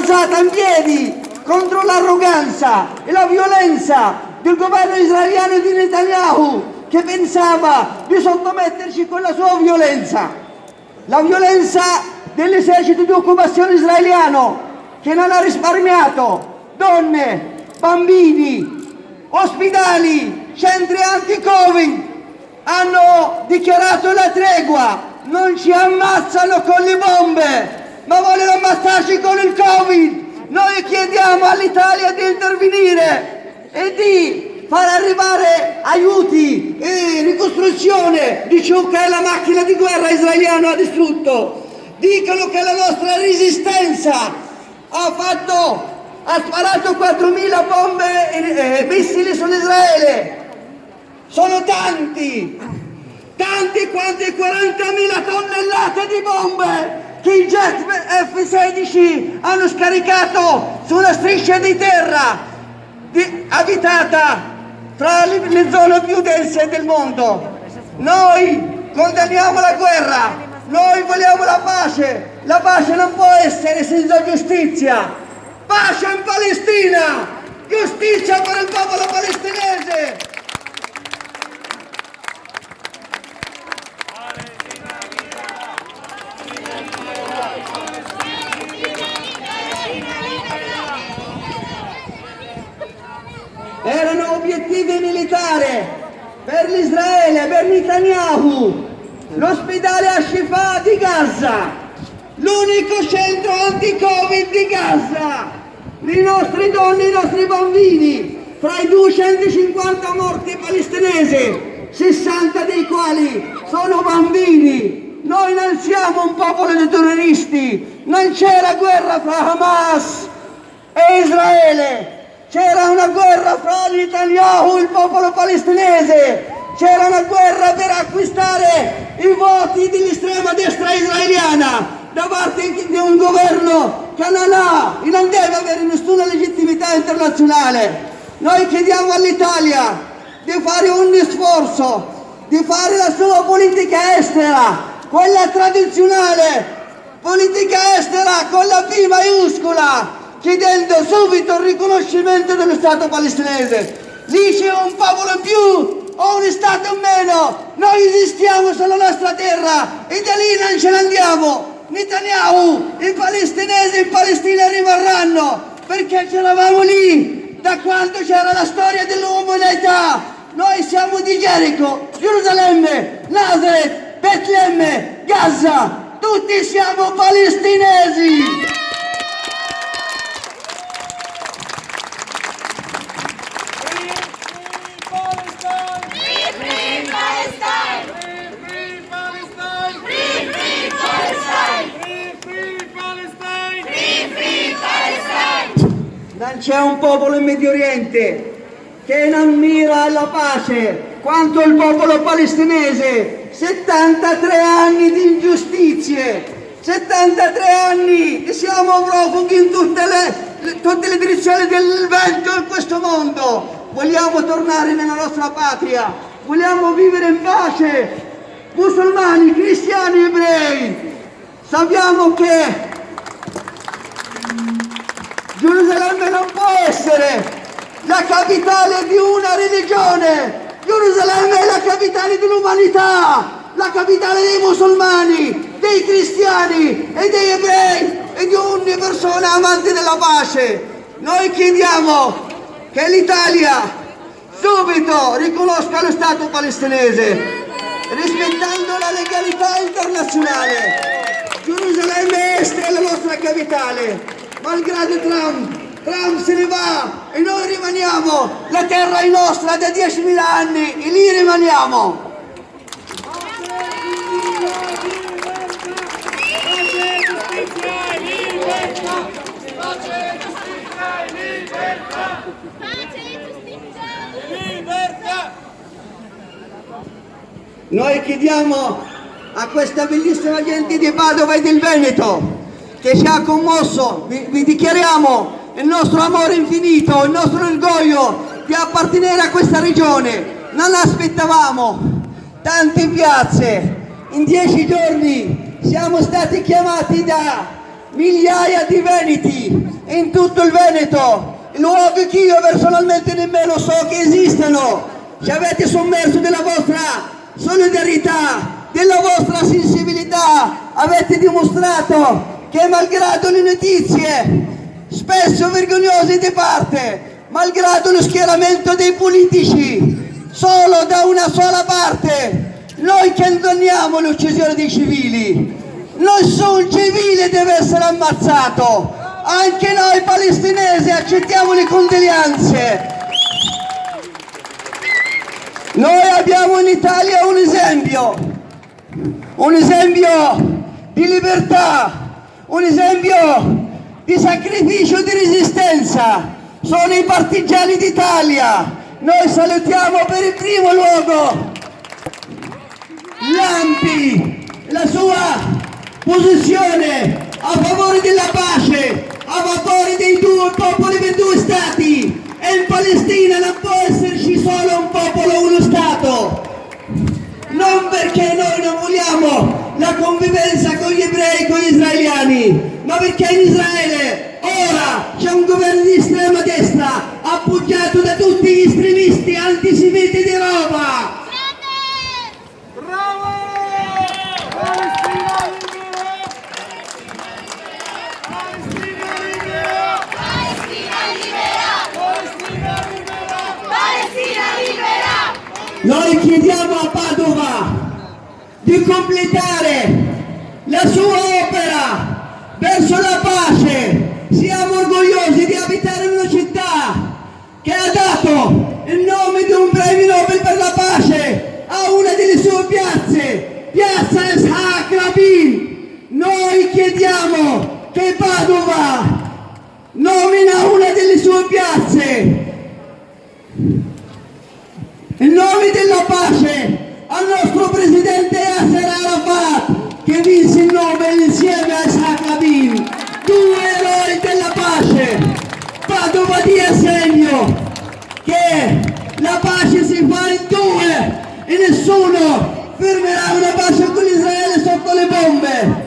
alzata in piedi contro l'arroganza e la violenza del governo israeliano di Netanyahu, che pensava di sottometterci con la sua violenza. La violenza dell'esercito di occupazione israeliano, che non ha risparmiato donne, bambini, ospedali, centri anti-Covid. Hanno dichiarato la tregua, non ci ammazzano con le bombe, ma vogliono ammazzarci con il Covid. Noi chiediamo all'Italia di intervenire e di far arrivare aiuti e ricostruzione di ciò che la macchina di guerra israeliana ha distrutto. Dicono che la nostra resistenza ha sparato 4.000 bombe e missili sull'Israele. Sono tanti quanti 40.000 tonnellate di bombe che i jet F-16 hanno scaricato su una striscia di terra abitata tra le zone più dense del mondo. Noi condanniamo la guerra, noi vogliamo la pace. La pace non può essere senza giustizia. Pace in Palestina, giustizia per il popolo palestinese. Erano obiettivi militari per l'Israele, per Netanyahu, l'ospedale Al-Shifa di Gaza, l'unico centro anti-Covid di Gaza, i nostri donne, i nostri bambini, fra i 250 morti palestinesi, 60 dei quali sono bambini. Noi non siamo un popolo di terroristi, non c'è la guerra fra Hamas e Israele. C'era una guerra fra Netanyahu e il popolo palestinese, c'era una guerra per acquistare i voti dell'estrema destra israeliana da parte di un governo che non deve avere nessuna legittimità internazionale. Noi chiediamo all'Italia di fare un sforzo, di fare la sua politica estera, quella tradizionale, politica estera con la P maiuscola, chiedendo subito il riconoscimento dello Stato palestinese. Lì c'è un popolo in più o un Stato in meno, noi esistiamo sulla nostra terra e da lì non ce ne andiamo. Netanyahu, i palestinesi in Palestina rimarranno, perché c'eravamo lì da quando c'era la storia dell'umanità. Noi siamo di Gerico, Gerusalemme, Nazareth, Betlemme, Gaza, tutti siamo palestinesi. Non c'è un popolo in Medio Oriente che non mira alla pace quanto il popolo palestinese. 73 anni di ingiustizie, 73 anni che siamo profughi in tutte le direzioni del vento in questo mondo. Vogliamo tornare nella nostra patria, vogliamo vivere in pace, musulmani, cristiani, ebrei. Sappiamo che Gerusalemme non può essere la capitale di una religione. Gerusalemme è la capitale dell'umanità, la capitale dei musulmani, dei cristiani e degli ebrei e di ogni persona amante della pace. Noi chiediamo che l'Italia subito riconosca lo Stato palestinese, rispettando la legalità internazionale. Gerusalemme Est è la nostra capitale. Malgrado Trump se ne va e noi rimaniamo, la terra è nostra da 10.000 anni e lì rimaniamo. Noi chiediamo a questa bellissima gente di Padova e del Veneto che ci ha commosso, vi dichiariamo il nostro amore infinito, il nostro orgoglio di appartenere a questa regione. Non aspettavamo tante piazze, in 10 giorni siamo stati chiamati da migliaia di veneti in tutto il Veneto, luoghi che io personalmente nemmeno so che esistano. Ci avete sommerso della vostra solidarietà, della vostra sensibilità, avete dimostrato che malgrado le notizie spesso vergognose di parte, malgrado lo schieramento dei politici, solo da una sola parte, noi condanniamo l'uccisione dei civili. Nessun civile deve essere ammazzato, anche noi palestinesi accettiamo le condoglianze. Noi abbiamo in Italia un esempio di libertà, un esempio di sacrificio e di resistenza. Sono i partigiani d'Italia. Noi salutiamo per il primo luogo Lampi, la sua posizione a favore della pace, a favore dei due popoli per due stati, e in Palestina non può esserci solo un popolo, uno stato. Non perché noi non vogliamo la convivenza con gli ebrei e con gli israeliani, ma perché in Israele ora c'è un governo di estrema destra appoggiato da tutti gli estremisti antisemiti di Roma. Bravo! Palestina libera! Palestina libera! Palestina libera! Noi chiediamo a Padova di completare la sua opera verso la pace. Siamo orgogliosi di abitare in una città che ha dato il nome di un premio Nobel per la pace a una delle sue piazze, Piazza Yitzhak Rabin. Noi chiediamo che Padova nomina una delle sue piazze in nome della pace al nostro presidente Yasser Arafat, che vinse il Nobel insieme a Yitzhak Rabin, due eroi della pace. Padova dia segno che la pace si fa in due e nessuno fermerà una pace con Israele sotto le bombe.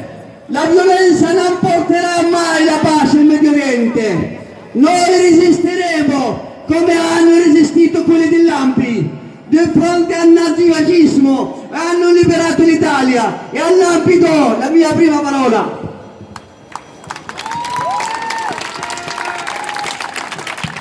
La violenza non porterà mai la pace in Medio Oriente. Noi resisteremo come hanno resistito quelli dell'Ampi. Di fronte al nazifascismo hanno liberato l'Italia, e a Lampi do la mia prima parola.